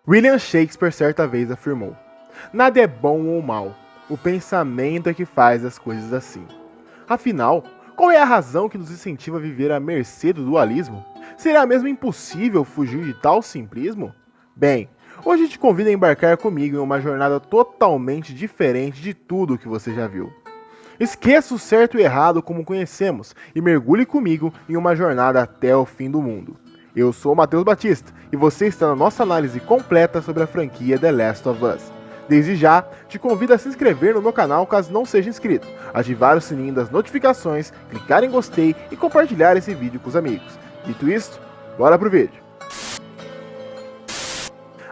William Shakespeare certa vez afirmou: "Nada é bom ou mal, o pensamento é que faz as coisas assim." Afinal, qual é a razão que nos incentiva a viver à mercê do dualismo? Será mesmo impossível fugir de tal simplismo? Bem, hoje te convido a embarcar comigo em uma jornada totalmente diferente de tudo o que você já viu. Esqueça o certo e errado como conhecemos e mergulhe comigo em uma jornada até o fim do mundo. Eu sou o Matheus Batista e você está na nossa análise completa sobre a franquia The Last of Us. Desde já, te convido a se inscrever no meu canal caso não seja inscrito, ativar o sininho das notificações, clicar em gostei e compartilhar esse vídeo com os amigos. Dito isto, bora pro vídeo!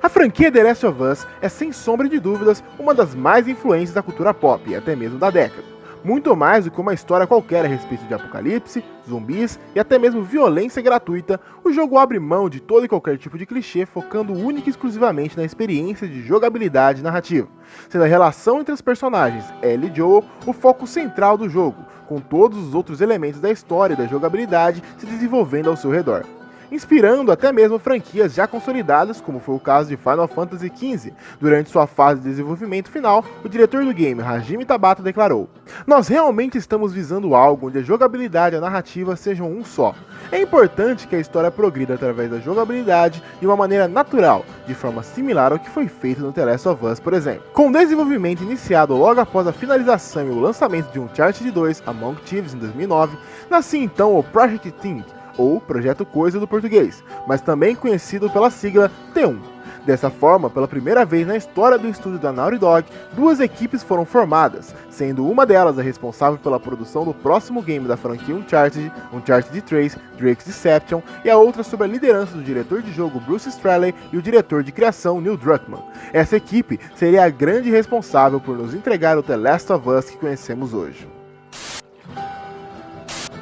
A franquia The Last of Us é sem sombra de dúvidas uma das mais influentes da cultura pop e até mesmo da década. Muito mais do que uma história qualquer a respeito de apocalipse, zumbis e até mesmo violência gratuita, o jogo abre mão de todo e qualquer tipo de clichê, focando única e exclusivamente na experiência de jogabilidade narrativa, sendo a relação entre os personagens Ellie e Joel o foco central do jogo, com todos os outros elementos da história e da jogabilidade se desenvolvendo ao seu redor, inspirando até mesmo franquias já consolidadas, como foi o caso de Final Fantasy XV. Durante sua fase de desenvolvimento final, o diretor do game, Hajime Tabata, declarou: "Nós realmente estamos visando algo onde a jogabilidade e a narrativa sejam um só. É importante que a história progrida através da jogabilidade de uma maneira natural, de forma similar ao que foi feito no The Last of Us, por exemplo." Com o desenvolvimento iniciado logo após a finalização e o lançamento de Uncharted 2, Among Thieves, em 2009, nascia então o Project Think, ou Projeto Coisa do português, mas também conhecido pela sigla T1. Dessa forma, pela primeira vez na história do estúdio da Naughty Dog, duas equipes foram formadas, sendo uma delas a responsável pela produção do próximo game da franquia Uncharted 3, Drake's Deception, e a outra sob a liderança do diretor de jogo Bruce Straley e o diretor de criação Neil Druckmann. Essa equipe seria a grande responsável por nos entregar o The Last of Us que conhecemos hoje.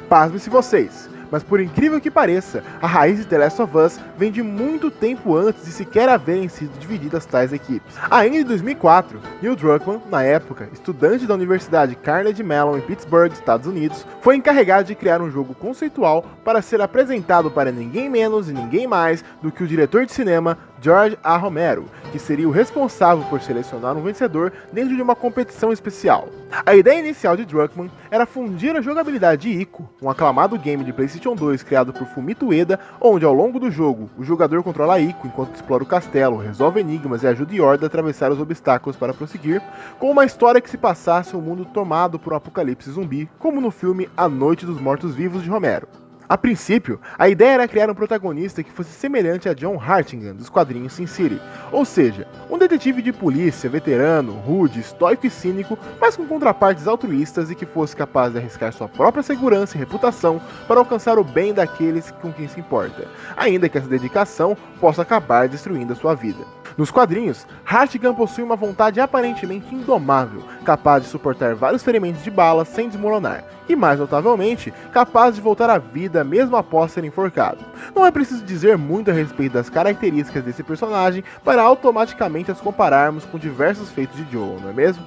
Pasme-se vocês, mas por incrível que pareça, a raiz de The Last of Us vem de muito tempo antes de sequer haverem sido divididas tais equipes. Ainda em 2004, Neil Druckmann, na época estudante da Universidade Carnegie Mellon em Pittsburgh, Estados Unidos, foi encarregado de criar um jogo conceitual para ser apresentado para ninguém menos e ninguém mais do que o diretor de cinema George A. Romero, que seria o responsável por selecionar um vencedor dentro de uma competição especial. A ideia inicial de Druckmann era fundir a jogabilidade de Ico, um aclamado game de PlayStation 2 criado por Fumito Ueda, onde ao longo do jogo o jogador controla Ico enquanto explora o castelo, resolve enigmas e ajuda Yorda a atravessar os obstáculos para prosseguir, com uma história que se passasse em um mundo tomado por um apocalipse zumbi, como no filme A Noite dos Mortos-Vivos de Romero. A princípio, a ideia era criar um protagonista que fosse semelhante a John Hartigan, dos quadrinhos Sin City, ou seja, um detetive de polícia, veterano, rude, estoico e cínico, mas com contrapartes altruístas e que fosse capaz de arriscar sua própria segurança e reputação para alcançar o bem daqueles com quem se importa, ainda que essa dedicação possa acabar destruindo a sua vida. Nos quadrinhos, Hartigan possui uma vontade aparentemente indomável, capaz de suportar vários ferimentos de bala sem desmoronar, e mais notavelmente, capaz de voltar à vida mesmo após ser enforcado. Não é preciso dizer muito a respeito das características desse personagem para automaticamente as compararmos com diversos feitos de Joel, não é mesmo?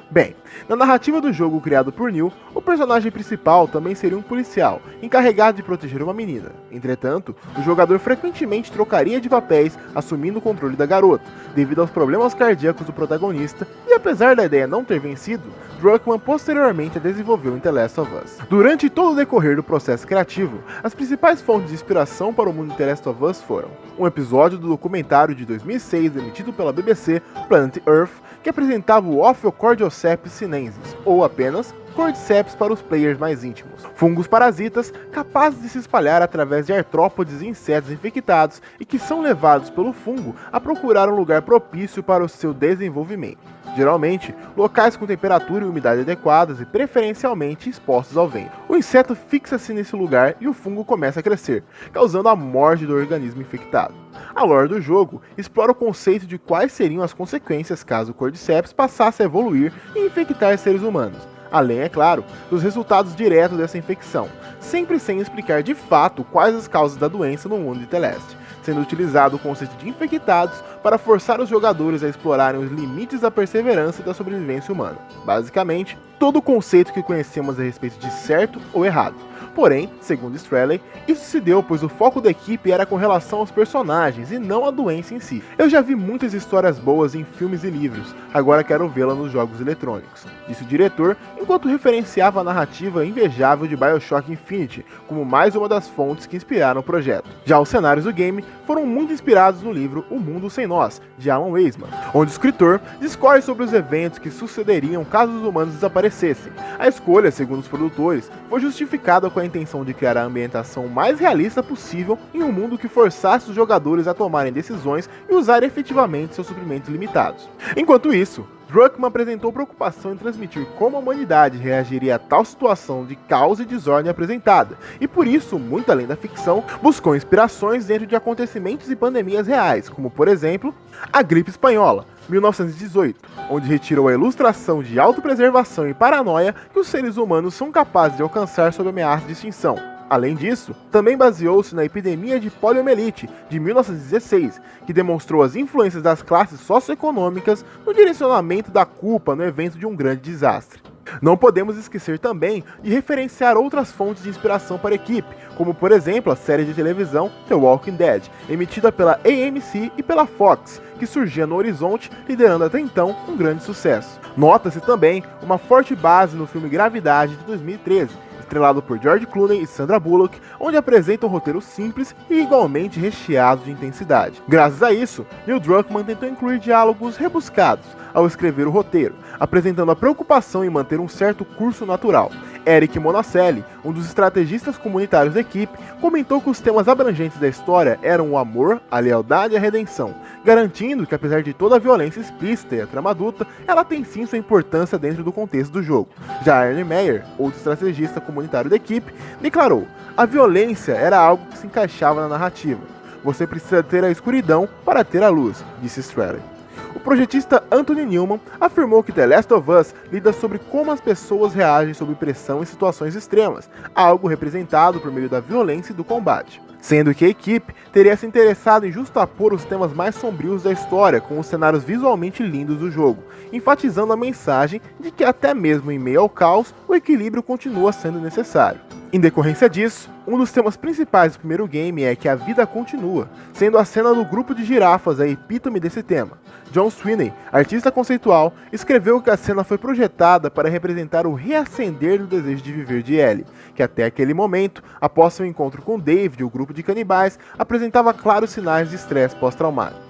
Bem, na narrativa do jogo criado por Neil, o personagem principal também seria um policial, encarregado de proteger uma menina. Entretanto, o jogador frequentemente trocaria de papéis, assumindo o controle da garota, devido aos problemas cardíacos do protagonista, e apesar da ideia não ter vencido, Druckmann posteriormente a desenvolveu em The Last of Us. Durante todo o decorrer do processo criativo, as principais fontes de inspiração para o mundo de The Last of Us foram um episódio do documentário de 2006 emitido pela BBC, Planet Earth, que apresentava o Ophiocordyceps sinensis, ou apenas Cordyceps para os players mais íntimos. Fungos parasitas capazes de se espalhar através de artrópodes e insetos infectados e que são levados pelo fungo a procurar um lugar propício para o seu desenvolvimento. Geralmente, locais com temperatura e umidade adequadas e preferencialmente expostos ao vento. O inseto fixa-se nesse lugar e o fungo começa a crescer, causando a morte do organismo infectado. A lore do jogo explora o conceito de quais seriam as consequências caso o Cordyceps passasse a evoluir e infectar seres humanos, além, é claro, dos resultados diretos dessa infecção, sempre sem explicar de fato quais as causas da doença no mundo de Celeste, sendo utilizado o conceito de infectados para forçar os jogadores a explorarem os limites da perseverança e da sobrevivência humana. Basicamente, todo o conceito que conhecemos a respeito de certo ou errado, Porém, segundo Straley, isso se deu pois o foco da equipe era com relação aos personagens e não a doença em si. Eu já vi muitas histórias boas em filmes e livros, agora quero vê-la nos jogos eletrônicos, disse o diretor, enquanto referenciava a narrativa invejável de BioShock Infinite como mais uma das fontes que inspiraram o projeto. Já os cenários do game foram muito inspirados no livro O Mundo Sem Nós, de Alan Weisman, onde o escritor discorre sobre os eventos que sucederiam caso os humanos desaparecessem. A escolha, segundo os produtores, foi justificada com a intenção de criar a ambientação mais realista possível em um mundo que forçasse os jogadores a tomarem decisões e usar efetivamente seus suprimentos limitados. Enquanto isso, Druckmann apresentou preocupação em transmitir como a humanidade reagiria a tal situação de caos e desordem apresentada, e por isso, muito além da ficção, buscou inspirações dentro de acontecimentos e pandemias reais, como por exemplo, a gripe espanhola, 1918, onde retirou a ilustração de autopreservação e paranoia que os seres humanos são capazes de alcançar sob ameaça de extinção. Além disso, também baseou-se na epidemia de poliomielite de 1916, que demonstrou as influências das classes socioeconômicas no direcionamento da culpa no evento de um grande desastre. Não podemos esquecer também de referenciar outras fontes de inspiração para a equipe, como por exemplo a série de televisão The Walking Dead, emitida pela AMC e pela Fox, que surgia no horizonte, liderando até então um grande sucesso. Nota-se também uma forte base no filme Gravidade de 2013, estrelado por George Clooney e Sandra Bullock, onde apresenta um roteiro simples e igualmente recheado de intensidade. Graças a isso, Neil Druckmann tentou incluir diálogos rebuscados ao escrever o roteiro, apresentando a preocupação em manter um certo curso natural. Eric Monacelli, um dos estrategistas comunitários da equipe, comentou que os temas abrangentes da história eram o amor, a lealdade e a redenção, garantindo que apesar de toda a violência explícita e a trama adulta, ela tem sim sua importância dentro do contexto do jogo. Já Ernie Meyer, outro estrategista comunitário da equipe, declarou: a violência era algo que se encaixava na narrativa. Você precisa ter a escuridão para ter a luz, disse Straley. O projetista Anthony Newman afirmou que The Last of Us lida sobre como as pessoas reagem sob pressão em situações extremas, algo representado por meio da violência e do combate. Sendo que a equipe teria se interessado em justapor os temas mais sombrios da história com os cenários visualmente lindos do jogo, enfatizando a mensagem de que até mesmo em meio ao caos, o equilíbrio continua sendo necessário. Em decorrência disso, um dos temas principais do primeiro game é que a vida continua, sendo a cena do grupo de girafas a epítome desse tema. John Sweeney, artista conceitual, escreveu que a cena foi projetada para representar o reacender do desejo de viver de Ellie, que até aquele momento, após seu encontro com David e o grupo de canibais, apresentava claros sinais de estresse pós-traumático.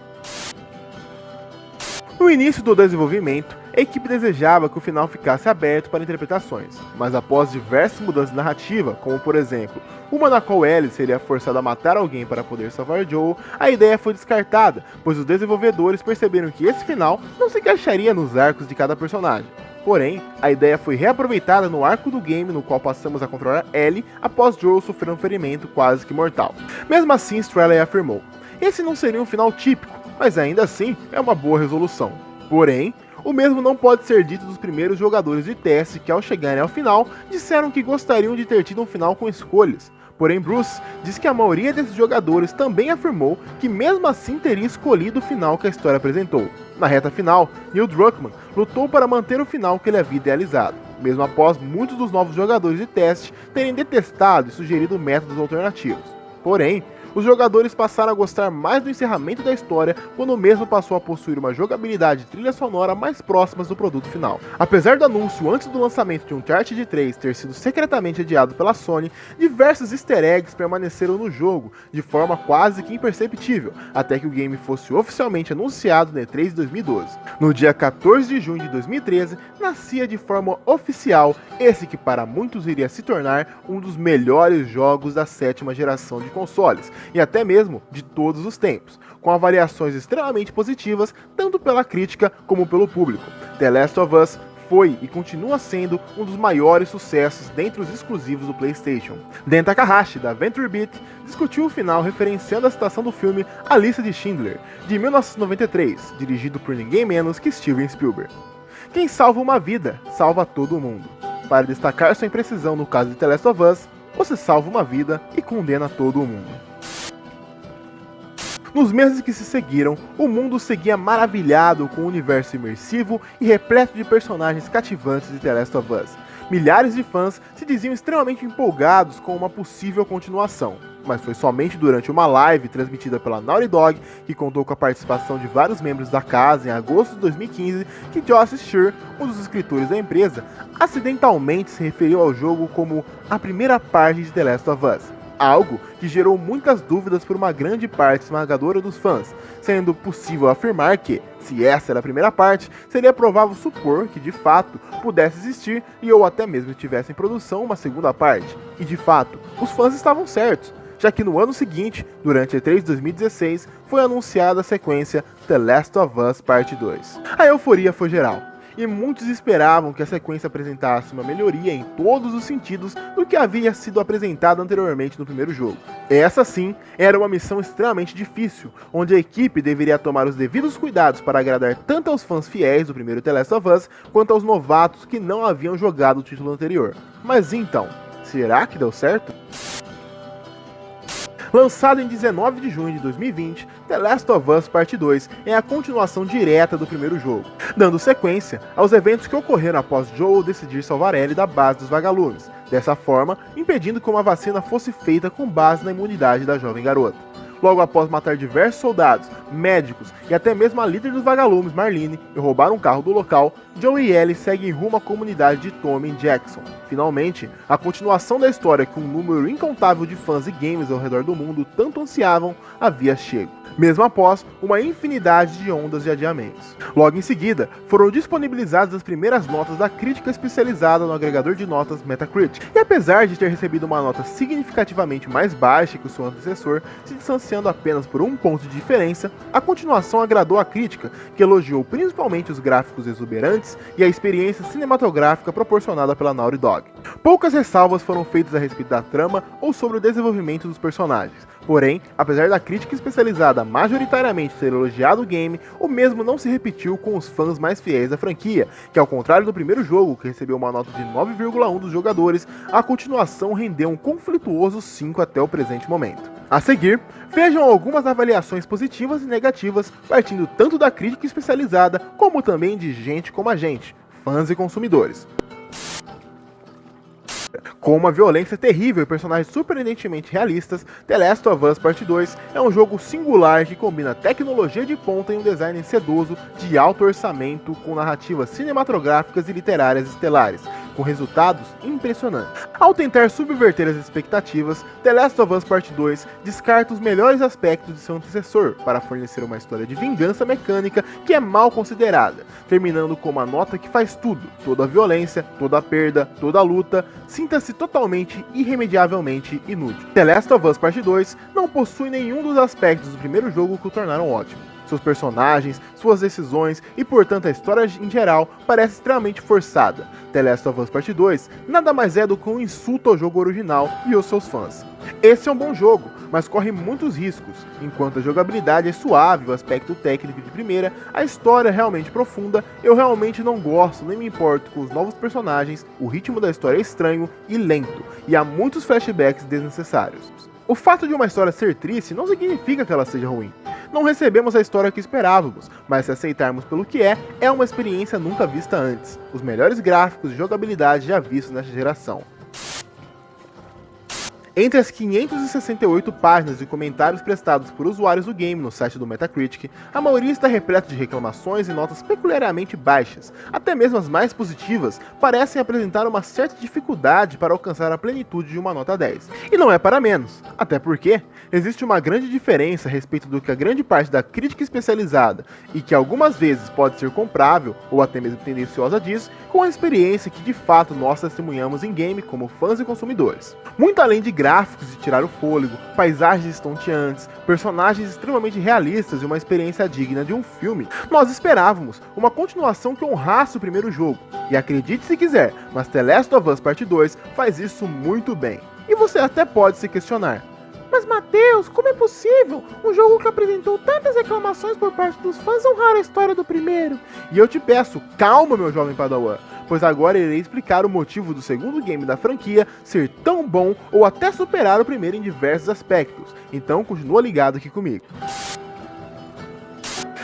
No início do desenvolvimento, a equipe desejava que o final ficasse aberto para interpretações, mas após diversas mudanças de narrativa, como por exemplo, uma na qual Ellie seria forçada a matar alguém para poder salvar Joel, a ideia foi descartada, pois os desenvolvedores perceberam que esse final não se encaixaria nos arcos de cada personagem. Porém, a ideia foi reaproveitada no arco do game no qual passamos a controlar Ellie após Joel sofrer um ferimento quase que mortal. Mesmo assim, Straley afirmou: esse não seria um final típico, mas ainda assim é uma boa resolução. Porém, o mesmo não pode ser dito dos primeiros jogadores de teste que, ao chegarem ao final, disseram que gostariam de ter tido um final com escolhas. Porém, Bruce diz que a maioria desses jogadores também afirmou que mesmo assim teria escolhido o final que a história apresentou. Na reta final, Neil Druckmann lutou para manter o final que ele havia idealizado, mesmo após muitos dos novos jogadores de teste terem detestado e sugerido métodos alternativos. Porém, os jogadores passaram a gostar mais do encerramento da história quando o mesmo passou a possuir uma jogabilidade e trilha sonora mais próximas do produto final. Apesar do anúncio antes do lançamento de Uncharted 3 ter sido secretamente adiado pela Sony, diversos easter eggs permaneceram no jogo de forma quase que imperceptível, até que o game fosse oficialmente anunciado no E3 de 2012. No dia 14 de junho de 2013, nascia de forma oficial esse que para muitos iria se tornar um dos melhores jogos da 7ª geração de consoles, e até mesmo de todos os tempos, com avaliações extremamente positivas tanto pela crítica como pelo público. The Last of Us foi e continua sendo um dos maiores sucessos dentre os exclusivos do PlayStation. Dan Takahashi, da Venture Beat, discutiu o final referenciando a citação do filme A Lista de Schindler, de 1993, dirigido por ninguém menos que Steven Spielberg. Quem salva uma vida, salva todo mundo. Para destacar sua imprecisão no caso de The Last of Us, você salva uma vida e condena todo mundo. Nos meses que se seguiram, o mundo seguia maravilhado com o universo imersivo e repleto de personagens cativantes de The Last of Us, Milhares de fãs se diziam extremamente empolgados com uma possível continuação, mas foi somente durante uma live transmitida pela Naughty Dog, que contou com a participação de vários membros da casa em agosto de 2015, que Josh Scheer, um dos escritores da empresa, acidentalmente se referiu ao jogo como a primeira parte de The Last of Us. Algo que gerou muitas dúvidas por uma grande parte esmagadora dos fãs, sendo possível afirmar que, se essa era a primeira parte, seria provável supor que de fato pudesse existir e ou até mesmo tivesse em produção uma segunda parte. E de fato, os fãs estavam certos, já que no ano seguinte, durante a E3 de 2016, foi anunciada a sequência The Last of Us Parte 2. A euforia foi geral, e muitos esperavam que a sequência apresentasse uma melhoria em todos os sentidos do que havia sido apresentado anteriormente no primeiro jogo. Essa sim era uma missão extremamente difícil, onde a equipe deveria tomar os devidos cuidados para agradar tanto aos fãs fiéis do primeiro The Last of Us, quanto aos novatos que não haviam jogado o título anterior. Mas então, será que deu certo? Lançado em 19 de junho de 2020, The Last of Us Parte 2 é a continuação direta do primeiro jogo, dando sequência aos eventos que ocorreram após Joel decidir salvar Ellie da base dos vagalumes, dessa forma impedindo que uma vacina fosse feita com base na imunidade da jovem garota. Logo após matar diversos soldados, médicos e até mesmo a líder dos vagalumes, Marlene, e roubar um carro do local, Joel e Ellie seguem rumo à comunidade de Tommy em Jackson. Finalmente, a continuação da história que um número incontável de fãs e gamers ao redor do mundo tanto ansiavam havia chego, mesmo após uma infinidade de ondas de adiamentos. Logo em seguida, foram disponibilizadas as primeiras notas da crítica especializada no agregador de notas Metacritic, e apesar de ter recebido uma nota significativamente mais baixa que o seu antecessor, se distanciando apenas por um ponto de diferença, a continuação agradou a crítica, que elogiou principalmente os gráficos exuberantes e a experiência cinematográfica proporcionada pela Naughty Dog. Poucas ressalvas foram feitas a respeito da trama ou sobre o desenvolvimento dos personagens. Porém, apesar da crítica especializada majoritariamente ter elogiado o game, o mesmo não se repetiu com os fãs mais fiéis da franquia, que ao contrário do primeiro jogo, que recebeu uma nota de 9,1 dos jogadores, a continuação rendeu um conflituoso 5 até o presente momento. A seguir, vejam algumas avaliações positivas e negativas, partindo tanto da crítica especializada, como também de gente como a gente, fãs e consumidores. Com uma violência terrível e personagens surpreendentemente realistas, The Last of Us Part 2 é um jogo singular que combina tecnologia de ponta e um design sedoso de alto orçamento com narrativas cinematográficas e literárias estelares, com resultados impressionantes. Ao tentar subverter as expectativas, The Last of Us Part 2 descarta os melhores aspectos de seu antecessor para fornecer uma história de vingança mecânica que é mal considerada, terminando com uma nota que faz tudo, toda a violência, toda a perda, toda a luta, sinta-se totalmente irremediavelmente inútil. The Last of Us Part 2 não possui nenhum dos aspectos do primeiro jogo que o tornaram ótimo. Seus personagens, suas decisões e, portanto, a história em geral parece extremamente forçada. The Last of Us Part 2 nada mais é do que um insulto ao jogo original e aos seus fãs. Esse é um bom jogo, mas corre muitos riscos. Enquanto a jogabilidade é suave, o aspecto técnico de primeira, a história é realmente profunda, eu realmente não gosto nem me importo com os novos personagens, o ritmo da história é estranho e lento, e há muitos flashbacks desnecessários. O fato de uma história ser triste não significa que ela seja ruim. Não recebemos a história que esperávamos, mas se aceitarmos pelo que é uma experiência nunca vista antes. Os melhores gráficos e jogabilidade já vistos nesta geração. Entre as 568 páginas de comentários prestados por usuários do game no site do Metacritic, a maioria está repleta de reclamações e notas peculiarmente baixas. Até mesmo as mais positivas parecem apresentar uma certa dificuldade para alcançar a plenitude de uma nota 10. E não é para menos, até porque existe uma grande diferença a respeito do que a grande parte da crítica especializada, e que algumas vezes pode ser comprável ou até mesmo tendenciosa diz, com a experiência que de fato nós testemunhamos em game como fãs e consumidores. Muito além de gráficos de tirar o fôlego, paisagens estonteantes, personagens extremamente realistas e uma experiência digna de um filme, nós esperávamos uma continuação que honrasse o primeiro jogo. E acredite se quiser, mas The Last of Us Part 2 faz isso muito bem. E você até pode se questionar: mas Matheus, como é possível um jogo que apresentou tantas reclamações por parte dos fãs honrar a história do primeiro? E eu te peço, calma meu jovem padawan, pois agora irei explicar o motivo do segundo game da franquia ser tão bom ou até superar o primeiro em diversos aspectos. Então continua ligado aqui comigo.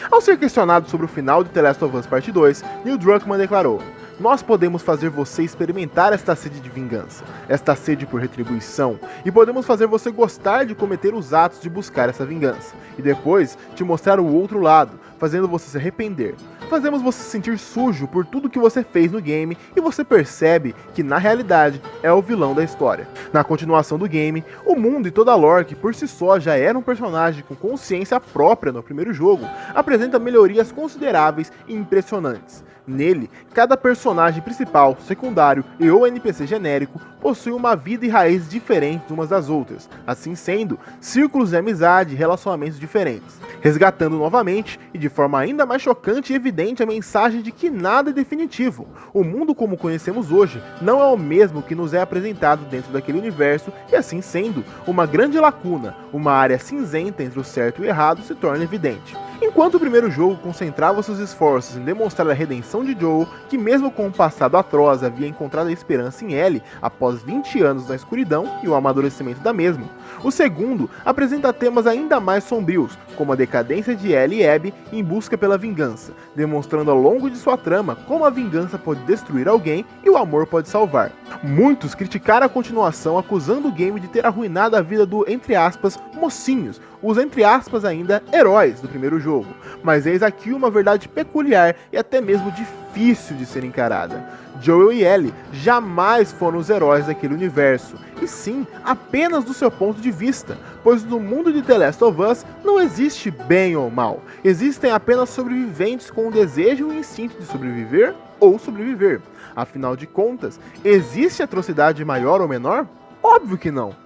Ao ser questionado sobre o final de The Last of Us Part 2, Neil Druckmann declarou: nós podemos fazer você experimentar esta sede de vingança, esta sede por retribuição, e podemos fazer você gostar de cometer os atos de buscar essa vingança, e depois te mostrar o outro lado, fazendo você se arrepender. Fazemos você se sentir sujo por tudo que você fez no game e você percebe que na realidade é o vilão da história. Na continuação do game, o mundo e toda a lore, que por si só já era um personagem com consciência própria no primeiro jogo, apresenta melhorias consideráveis e impressionantes. Nele, cada personagem principal, secundário e ou NPC genérico possui uma vida e raízes diferentes umas das outras, assim sendo, círculos de amizade e relacionamentos diferentes, resgatando novamente e de forma ainda mais chocante e evidente a mensagem de que nada é definitivo. O mundo como conhecemos hoje não é o mesmo que nos é apresentado dentro daquele universo e assim sendo, uma grande lacuna, uma área cinzenta entre o certo e o errado se torna evidente. Enquanto o primeiro jogo concentrava seus esforços em demonstrar a redenção de Joel, que mesmo com um passado atroz havia encontrado a esperança em Ellie após 20 anos na escuridão e o amadurecimento da mesma, o segundo apresenta temas ainda mais sombrios, como a decadência de Ellie e Abby em busca pela vingança, demonstrando ao longo de sua trama como a vingança pode destruir alguém e o amor pode salvar. Muitos criticaram a continuação acusando o game de ter arruinado a vida do, entre aspas, mocinhos, os entre aspas ainda heróis do primeiro jogo, mas eis aqui uma verdade peculiar e até mesmo difícil de ser encarada. Joel e Ellie jamais foram os heróis daquele universo, e sim apenas do seu ponto de vista, pois no mundo de The Last of Us não existe bem ou mal, existem apenas sobreviventes com o desejo e o instinto de sobreviver ou sobreviver. Afinal de contas, existe atrocidade maior ou menor? Óbvio que não.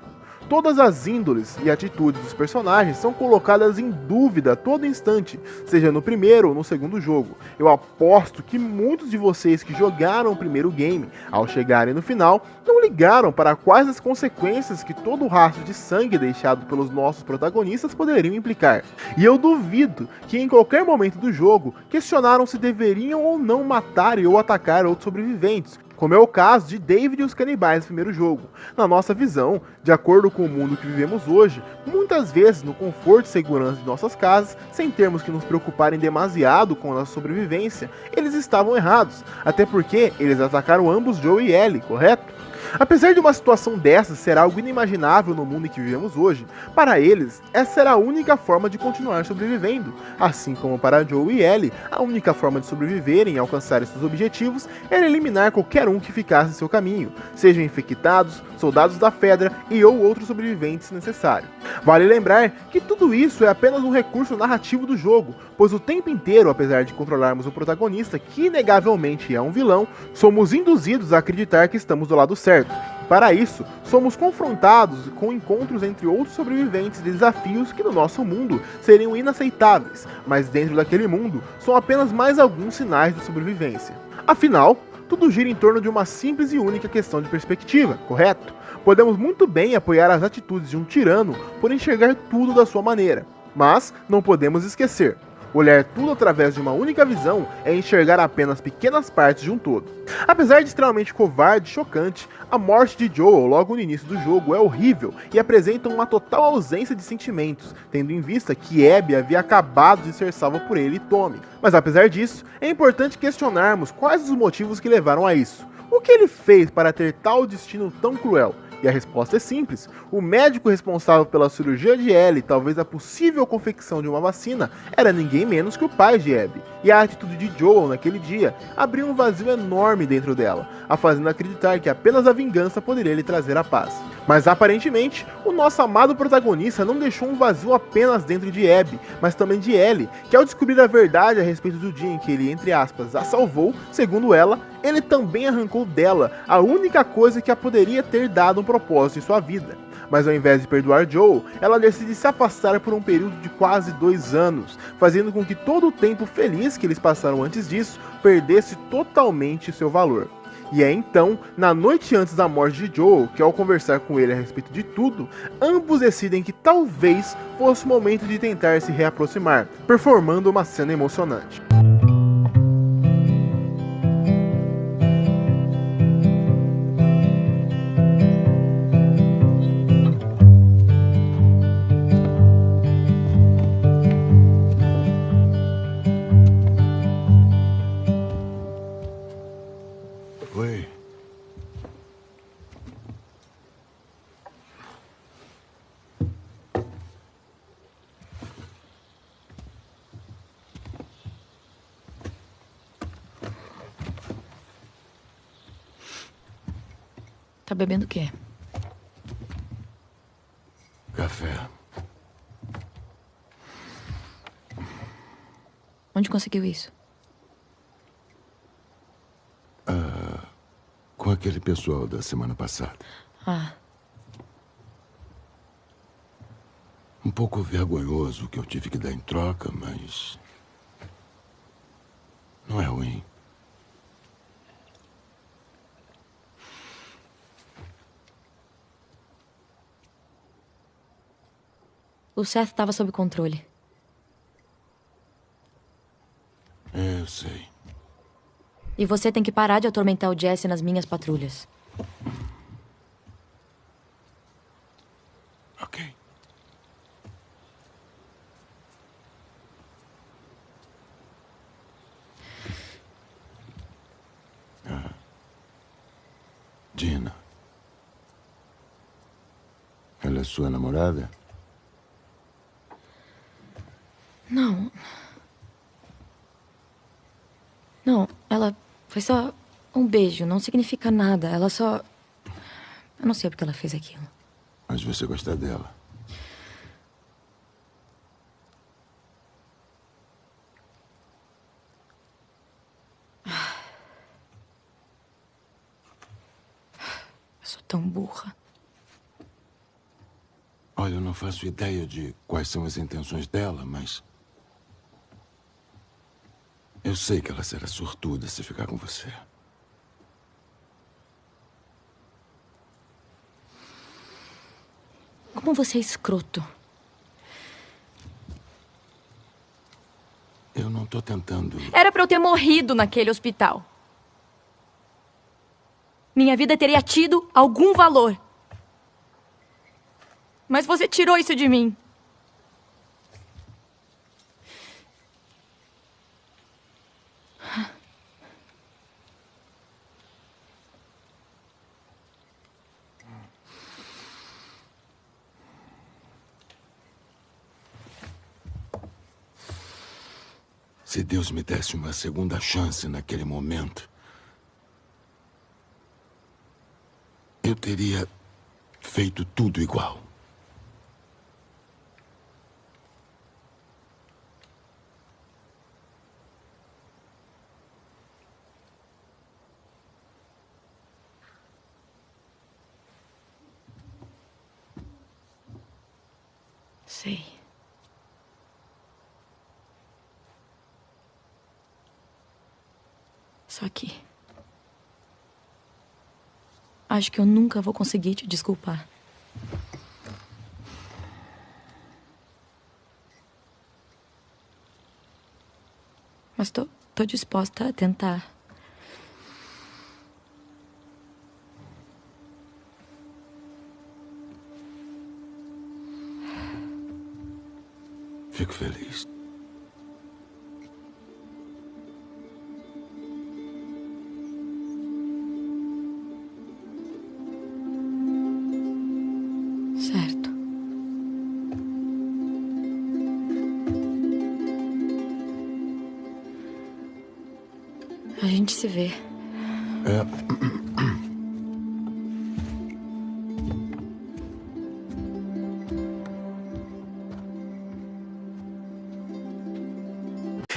Todas as índoles e atitudes dos personagens são colocadas em dúvida a todo instante, seja no primeiro ou no segundo jogo. Eu aposto que muitos de vocês que jogaram o primeiro game, ao chegarem no final, não ligaram para quais as consequências que todo o rastro de sangue deixado pelos nossos protagonistas poderiam implicar. E eu duvido que em qualquer momento do jogo questionaram se deveriam ou não matar ou atacar outros sobreviventes, como é o caso de David e os canibais no primeiro jogo. Na nossa visão, de acordo com o mundo que vivemos hoje, muitas vezes no conforto e segurança de nossas casas, sem termos que nos preocuparem demasiado com a nossa sobrevivência, eles estavam errados, até porque eles atacaram ambos Joel e Ellie, correto? Apesar de uma situação dessa ser algo inimaginável no mundo em que vivemos hoje, para eles, essa era a única forma de continuar sobrevivendo. Assim como para Joel e Ellie, a única forma de sobreviverem e alcançarem seus objetivos era eliminar qualquer um que ficasse em seu caminho, sejam infectados, soldados da Fedra e ou outros sobreviventes se necessário. Vale lembrar que tudo isso é apenas um recurso narrativo do jogo, pois o tempo inteiro, apesar de controlarmos o protagonista, que inegavelmente é um vilão, somos induzidos a acreditar que estamos do lado certo. Para isso, somos confrontados com encontros entre outros sobreviventes de desafios que no nosso mundo seriam inaceitáveis, mas dentro daquele mundo são apenas mais alguns sinais de sobrevivência. Afinal, tudo gira em torno de uma simples e única questão de perspectiva, correto? Podemos muito bem apoiar as atitudes de um tirano por enxergar tudo da sua maneira, mas não podemos esquecer: olhar tudo através de uma única visão é enxergar apenas pequenas partes de um todo. Apesar de extremamente covarde e chocante, a morte de Joel logo no início do jogo é horrível e apresenta uma total ausência de sentimentos, tendo em vista que Abby havia acabado de ser salva por ele e Tommy. Mas apesar disso, é importante questionarmos quais os motivos que levaram a isso. O que ele fez para ter tal destino tão cruel? E a resposta é simples: o médico responsável pela cirurgia de Ellie, talvez a possível confecção de uma vacina, era ninguém menos que o pai de Abby. E a atitude de Joel naquele dia abriu um vazio enorme dentro dela, a fazendo acreditar que apenas a vingança poderia lhe trazer a paz. Mas aparentemente, o nosso amado protagonista não deixou um vazio apenas dentro de Abby, mas também de Ellie, que ao descobrir a verdade a respeito do dia em que ele, entre aspas, a salvou, segundo ela, ele também arrancou dela a única coisa que a poderia ter dado um propósito em sua vida. Mas ao invés de perdoar Joel, ela decide se afastar por um período de quase 2 anos, fazendo com que todo o tempo feliz que eles passaram antes disso perdesse totalmente seu valor. E é então, na noite antes da morte de Joel, que ao conversar com ele a respeito de tudo, ambos decidem que talvez fosse o momento de tentar se reaproximar, performando uma cena emocionante. Tá bebendo o quê? Café. Onde conseguiu isso? Com aquele pessoal da semana passada. Ah, Um pouco vergonhoso o que eu tive que dar em troca, mas... não é ruim. o Seth tava sob controle. Eu sei. E você tem que parar de atormentar o Jesse nas minhas patrulhas. Ok. Dina. Ela é sua namorada? Não. Não, ela foi só um beijo, não significa nada. Ela só... Eu não sei porque ela fez aquilo. Mas você gosta dela. Eu sou tão burra. Olha, eu não faço ideia de quais são as intenções dela, mas... eu sei que ela será sortuda se ficar com você. Como você é escroto. Eu não tô tentando... Era pra eu ter morrido naquele hospital. Minha vida teria tido algum valor. Mas você tirou isso de mim. Se Deus me desse uma segunda chance naquele momento, eu teria feito tudo igual. Sei. Só que... acho que eu nunca vou conseguir te desculpar. Mas tô disposta a tentar. Fico feliz. Certo. A gente se vê. É...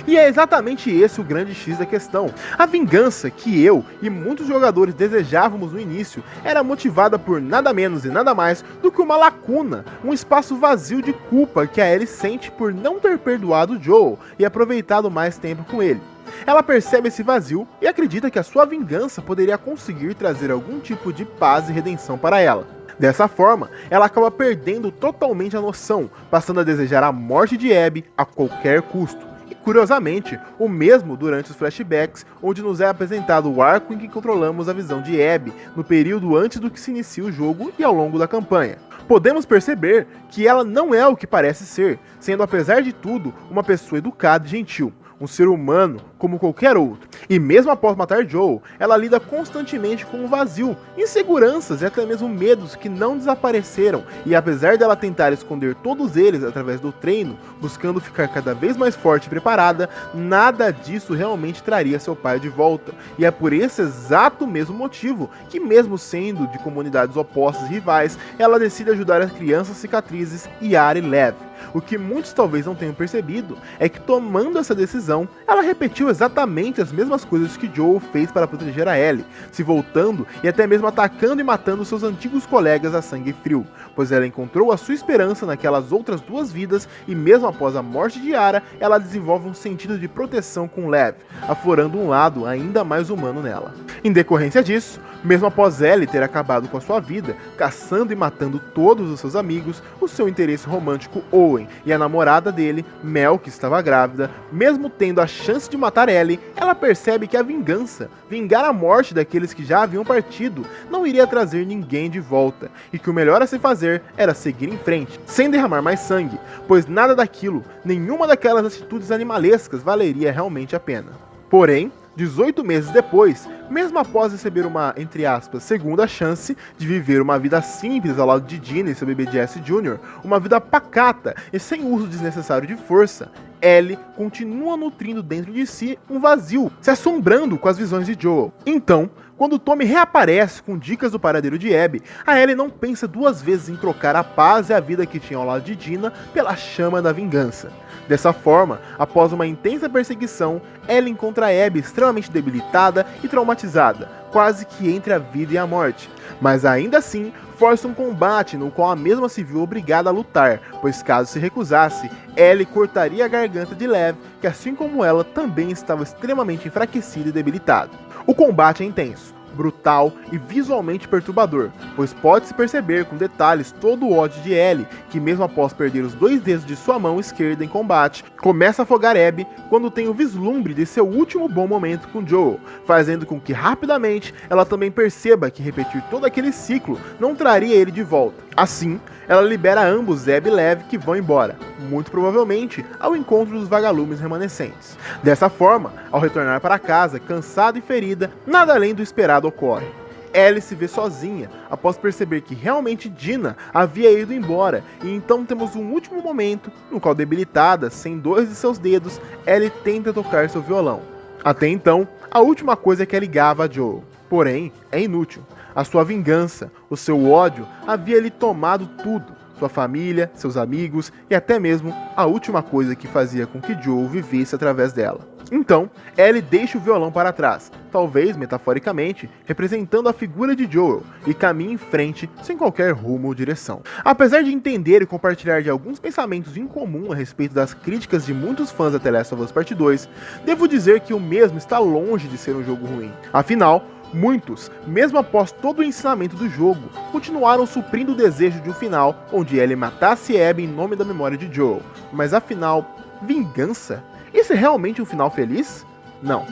E é exatamente esse o grande X da questão. A vingança que eu e muitos jogadores desejávamos no início era motivada por nada menos e nada mais do que uma lacuna, um espaço vazio de culpa que a Ellie sente por não ter perdoado Joel e aproveitado mais tempo com ele. Ela percebe esse vazio e acredita que a sua vingança poderia conseguir trazer algum tipo de paz e redenção para ela. Dessa forma, ela acaba perdendo totalmente a noção, passando a desejar a morte de Abby a qualquer custo. E curiosamente, o mesmo durante os flashbacks, onde nos é apresentado o arco em que controlamos a visão de Abby, no período antes do que se inicia o jogo e ao longo da campanha. Podemos perceber que ela não é o que parece ser, sendo apesar de tudo, uma pessoa educada e gentil. um ser humano como qualquer outro. E mesmo após matar Joel, ela lida constantemente com um vazio, inseguranças e até mesmo medos que não desapareceram, e apesar dela tentar esconder todos eles através do treino, buscando ficar cada vez mais forte e preparada, nada disso realmente traria seu pai de volta. E é por esse exato mesmo motivo que, mesmo sendo de comunidades opostas e rivais, ela decide ajudar as crianças cicatrizes Yara e Lev. O que muitos talvez não tenham percebido é que, tomando essa decisão, ela repetiu exatamente as mesmas coisas que Joel fez para proteger a Ellie, se voltando e até mesmo atacando e matando seus antigos colegas a sangue frio, pois ela encontrou a sua esperança naquelas outras duas vidas e mesmo após a morte de Yara, ela desenvolve um sentido de proteção com Lev, aflorando um lado ainda mais humano nela. Em decorrência disso, mesmo após Ellie ter acabado com a sua vida, caçando e matando todos os seus amigos, o seu interesse romântico Owen e a namorada dele, Mel, que estava grávida, mesmo tendo a chance de matar Ellie, ela percebe que a vingança, vingar a morte daqueles que já haviam partido, não iria trazer ninguém de volta, e que o melhor a se fazer era seguir em frente, sem derramar mais sangue, pois nada daquilo, nenhuma daquelas atitudes animalescas valeria realmente a pena. Porém, 18 meses depois, mesmo após receber uma, entre aspas, segunda chance de viver uma vida simples ao lado de Dina e seu bebê Jesse Jr., uma vida pacata e sem uso desnecessário de força, Ellie continua nutrindo dentro de si um vazio, se assombrando com as visões de Joel. Então, quando Tommy reaparece com dicas do paradeiro de Abby, a Ellie não pensa duas vezes em trocar a paz e a vida que tinha ao lado de Dina pela chama da vingança. Dessa forma, após uma intensa perseguição, Ellie encontra Abby extremamente debilitada e traumatizada, quase que entre a vida e a morte. Mas ainda assim, força um combate no qual a mesma se viu obrigada a lutar, pois caso se recusasse, Ellie cortaria a garganta de Lev, que assim como ela também estava extremamente enfraquecido e debilitado. O combate é intenso, brutal e visualmente perturbador, pois pode-se perceber com detalhes todo o ódio de Ellie, que mesmo após perder os 2 dedos de sua mão esquerda em combate, começa a afogar Abby quando tem o vislumbre de seu último bom momento com Joel, fazendo com que rapidamente ela também perceba que repetir todo aquele ciclo não traria ele de volta. Assim, ela libera ambos Abby e Lev, que vão embora, muito provavelmente ao encontro dos vagalumes remanescentes. Dessa forma, ao retornar para casa, cansada e ferida, nada além do esperado ocorre. Ellie se vê sozinha, após perceber que realmente Dina havia ido embora, e então temos um último momento, no qual debilitada, sem 2 de seus dedos, Ellie tenta tocar seu violão. Até então, a última coisa que a ligava a Joel. Porém, é inútil. A sua vingança, o seu ódio, havia lhe tomado tudo. Sua família, seus amigos e até mesmo a última coisa que fazia com que Joel vivesse através dela. Então, Ellie deixa o violão para trás, talvez metaforicamente, representando a figura de Joel, e caminha em frente sem qualquer rumo ou direção. Apesar de entender e compartilhar de alguns pensamentos em comum a respeito das críticas de muitos fãs da The Last of Us Part 2, devo dizer que o mesmo está longe de ser um jogo ruim. Afinal, muitos, mesmo após todo o ensinamento do jogo, continuaram suprindo o desejo de um final onde Ellie matasse Abby em nome da memória de Joel. Mas afinal, vingança? Esse é realmente um final feliz? Não.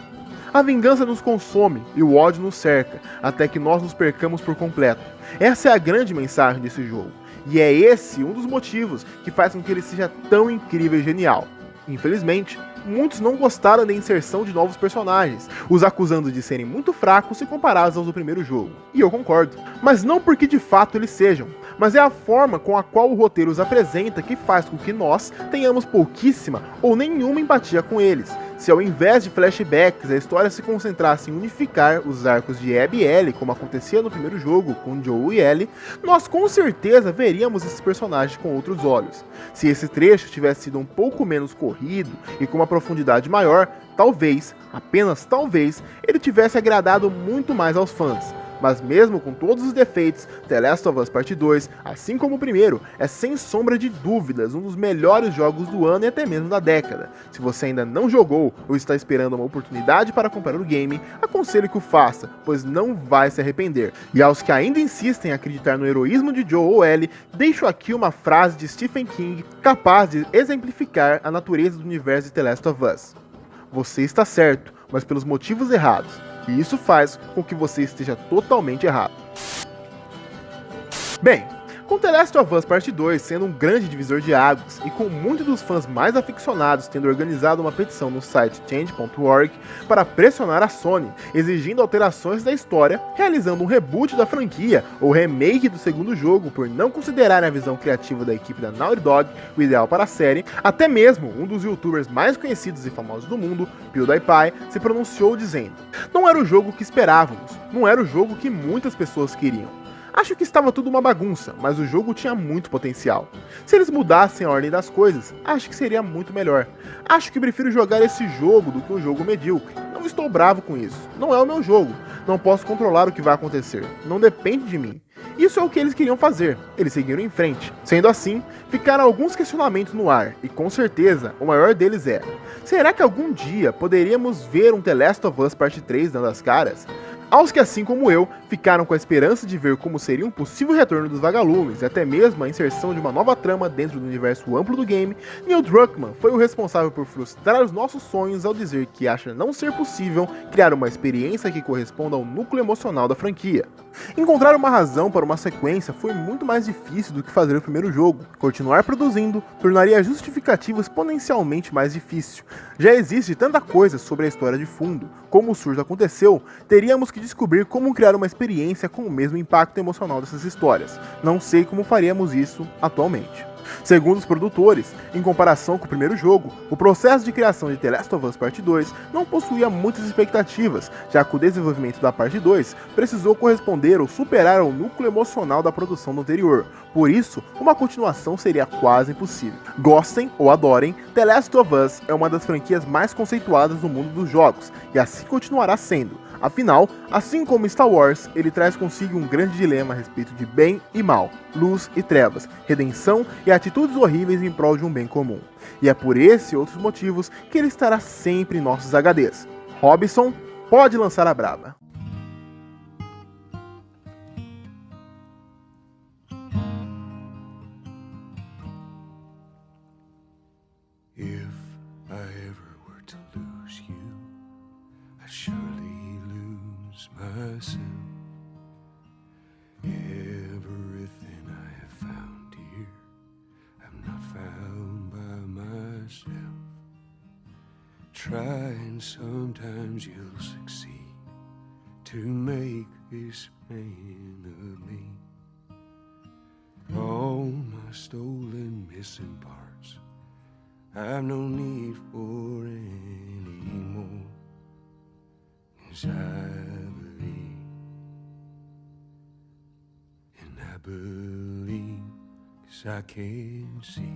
A vingança nos consome e o ódio nos cerca, até que nós nos percamos por completo. Essa é a grande mensagem desse jogo. E é esse um dos motivos que faz com que ele seja tão incrível e genial. Infelizmente, muitos não gostaram da inserção de novos personagens, os acusando de serem muito fracos se comparados aos do primeiro jogo. E eu concordo. Mas não porque de fato eles sejam, mas é a forma com a qual o roteiro os apresenta que faz com que nós tenhamos pouquíssima ou nenhuma empatia com eles. Se ao invés de flashbacks a história se concentrasse em unificar os arcos de Abby e Ellie, como acontecia no primeiro jogo com Joel e Ellie, nós com certeza veríamos esses personagens com outros olhos. Se esse trecho tivesse sido um pouco menos corrido e com uma profundidade maior, talvez, apenas talvez, ele tivesse agradado muito mais aos fãs. Mas mesmo com todos os defeitos, The Last of Us Part 2, assim como o primeiro, é sem sombra de dúvidas um dos melhores jogos do ano e até mesmo da década. Se você ainda não jogou ou está esperando uma oportunidade para comprar o game, aconselho que o faça, pois não vai se arrepender. E aos que ainda insistem em acreditar no heroísmo de Joel ou Ellie, deixo aqui uma frase de Stephen King capaz de exemplificar a natureza do universo de The Last of Us. Você está certo, mas pelos motivos errados. E isso faz com que você esteja totalmente errado. Bem, Com The Last of Us Part 2 sendo um grande divisor de águas e com muitos dos fãs mais aficionados tendo organizado uma petição no site change.org para pressionar a Sony, exigindo alterações da história, realizando um reboot da franquia ou remake do segundo jogo por não considerarem a visão criativa da equipe da Naughty Dog o ideal para a série, até mesmo um dos youtubers mais conhecidos e famosos do mundo, PewDiePie, se pronunciou dizendo: "Não era o jogo que esperávamos, não era o jogo que muitas pessoas queriam. Acho que estava tudo uma bagunça, mas o jogo tinha muito potencial. Se eles mudassem a ordem das coisas, acho que seria muito melhor. Acho que prefiro jogar esse jogo do que um jogo medíocre. Não estou bravo com isso. Não é o meu jogo. Não posso controlar o que vai acontecer. Não depende de mim." Isso é o que eles queriam fazer. Eles seguiram em frente. Sendo assim, ficaram alguns questionamentos no ar, e com certeza, o maior deles é: será que algum dia poderíamos ver um The Last of Us Part 3 dando as caras? Aos que, assim como eu, ficaram com a esperança de ver como seria um possível retorno dos vagalumes e até mesmo a inserção de uma nova trama dentro do universo amplo do game, Neil Druckmann foi o responsável por frustrar os nossos sonhos ao dizer que acha não ser possível criar uma experiência que corresponda ao núcleo emocional da franquia. Encontrar uma razão para uma sequência foi muito mais difícil do que fazer o primeiro jogo. Continuar produzindo tornaria a justificativa exponencialmente mais difícil. Já existe tanta coisa sobre a história de fundo. Como o surto aconteceu, teríamos que descobrir como criar uma experiência com o mesmo impacto emocional dessas histórias. Não sei como faríamos isso atualmente. Segundo os produtores, em comparação com o primeiro jogo, o processo de criação de The Last of Us Part 2 não possuía muitas expectativas, já que o desenvolvimento da parte 2 precisou corresponder ou superar ao núcleo emocional da produção do anterior. Por isso, uma continuação seria quase impossível. Gostem ou adorem, The Last of Us é uma das franquias mais conceituadas no mundo dos jogos, e assim continuará sendo. Afinal, assim como Star Wars, ele traz consigo um grande dilema a respeito de bem e mal, luz e trevas, redenção e atitudes horríveis em prol de um bem comum. E é por esse e outros motivos que ele estará sempre em nossos HDs. Robson, pode lançar a braba. If I ever were to lose you, I'd surely lose myself. Everything I have found here, I'm not found by myself. Try and sometimes you'll succeed to make this man of me. All my stolen missing parts I've no need for anymore, 'cause I believe, and I believe 'cause I can see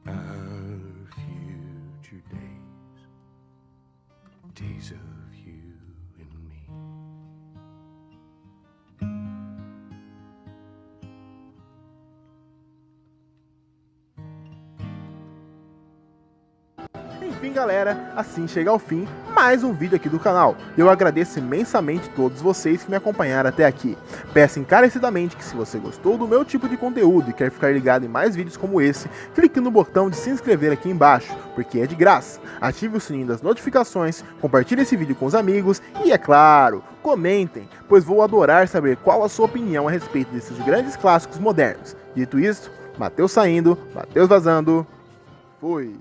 our future days, days of you and me. Enfim, galera, assim chega ao fim mais um vídeo aqui do canal. Eu agradeço imensamente todos vocês que me acompanharam até aqui. Peço encarecidamente que, se você gostou do meu tipo de conteúdo e quer ficar ligado em mais vídeos como esse, clique no botão de se inscrever aqui embaixo, porque é de graça. Ative o sininho das notificações, compartilhe esse vídeo com os amigos e, é claro, comentem, pois vou adorar saber qual a sua opinião a respeito desses grandes clássicos modernos. Dito isto, Matheus saindo, Matheus vazando, fui!